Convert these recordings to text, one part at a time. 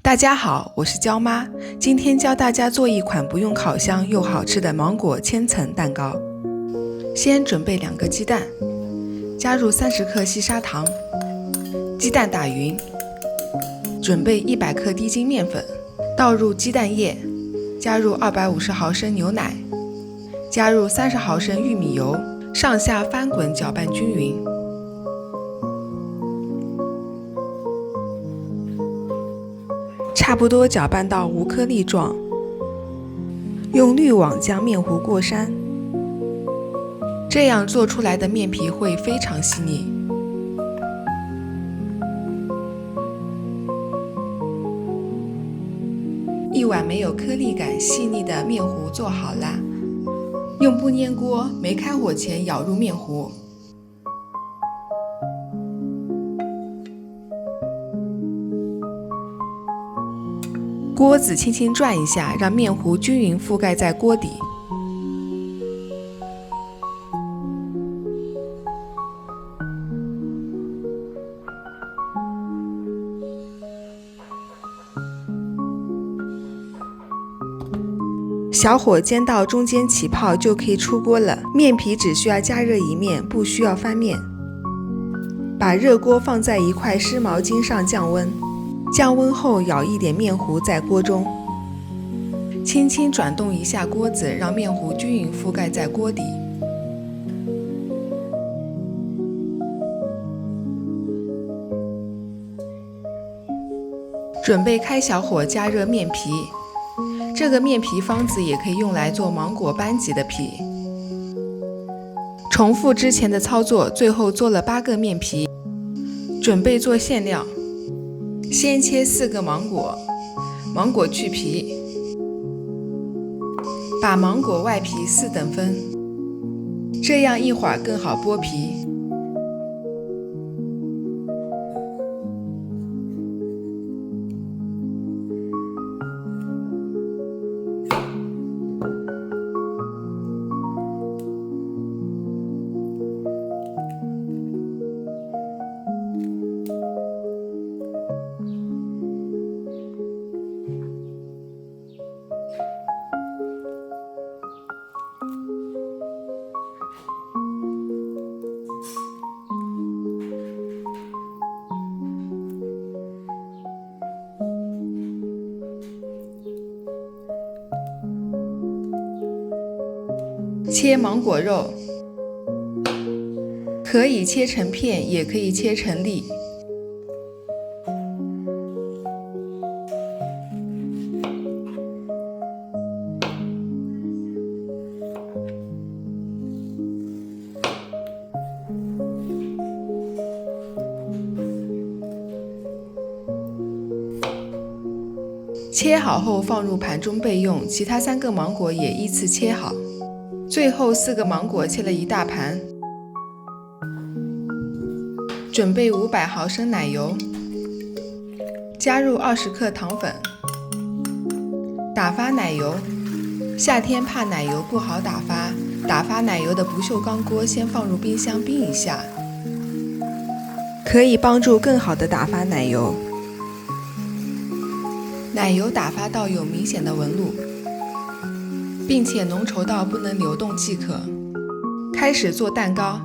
大家好，我是娇妈，今天教大家做一款不用烤箱又好吃的芒果千层蛋糕。先准备2个鸡蛋，加入30克细砂糖，鸡蛋打匀，准备100克低筋面粉，倒入鸡蛋液，加入250毫升牛奶，加入30毫升玉米油，上下翻滚搅拌均匀。差不多搅拌到无颗粒状，用滤网将面糊过筛，这样做出来的面皮会非常细腻。一碗没有颗粒感、细腻的面糊做好啦。用不粘锅，没开火前舀入面糊。锅子轻轻转一下，让面糊均匀覆盖在锅底。小火煎到中间起泡就可以出锅了，面皮只需要加热一面，不需要翻面。把热锅放在一块湿毛巾上降温。降温后舀一点面糊在锅中，轻轻转动一下锅子，让面糊均匀覆盖在锅底。准备开小火加热面皮，这个面皮方子也可以用来做芒果班戟的皮。重复之前的操作，最后做了8个面皮。准备做馅料。先切4个芒果，芒果去皮，把芒果外皮4等分，这样一会儿更好剥皮。切芒果肉，可以切成片，也可以切成粒。切好后放入盘中备用，其他3个芒果也依次切好。最后4个芒果切了一大盘。准备500毫升奶油，加入20克糖粉，打发奶油。夏天怕奶油不好打发，打发奶油的不锈钢锅先放入冰箱冰一下，可以帮助更好的打发奶油。奶油打发到有明显的纹路，并且浓稠到不能流动即可。开始做蛋糕，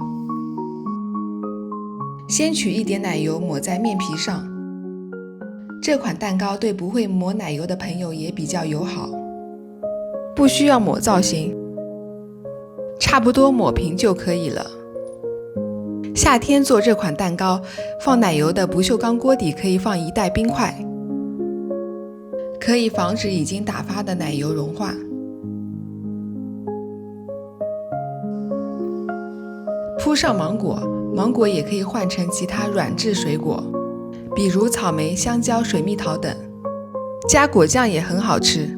先取一点奶油抹在面皮上。这款蛋糕对不会抹奶油的朋友也比较友好，不需要抹造型，差不多抹平就可以了。夏天做这款蛋糕，放奶油的不锈钢锅底可以放1袋冰块，可以防止已经打发的奶油融化。铺上芒果，芒果也可以换成其他软质水果，比如草莓、香蕉、水蜜桃等，加果酱也很好吃。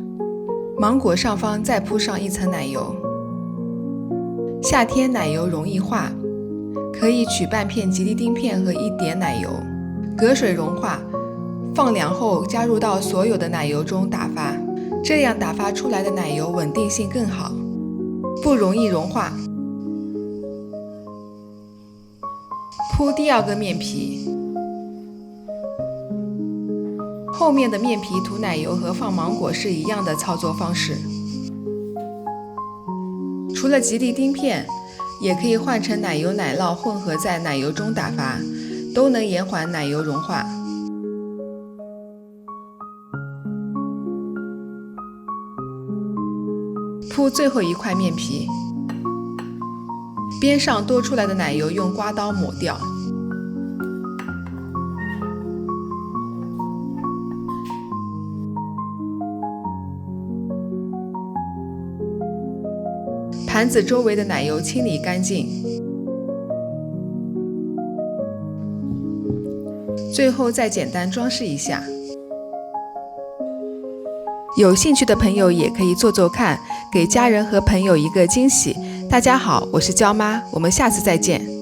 芒果上方再铺上1层奶油。夏天奶油容易化，可以取半片吉利丁片和1点奶油，隔水融化，放凉后加入到所有的奶油中打发，这样打发出来的奶油稳定性更好，不容易融化。铺第2个面皮，后面的面皮涂奶油和放芒果是一样的操作方式。除了吉利丁片，也可以换成奶油奶酪混合在奶油中打发，都能延缓奶油融化。铺最后一块面皮，边上多出来的奶油用刮刀抹掉。盘子周围的奶油清理干净，最后再简单装饰一下。有兴趣的朋友也可以做做看，给家人和朋友一个惊喜。大家好，我是娇妈，我们下次再见。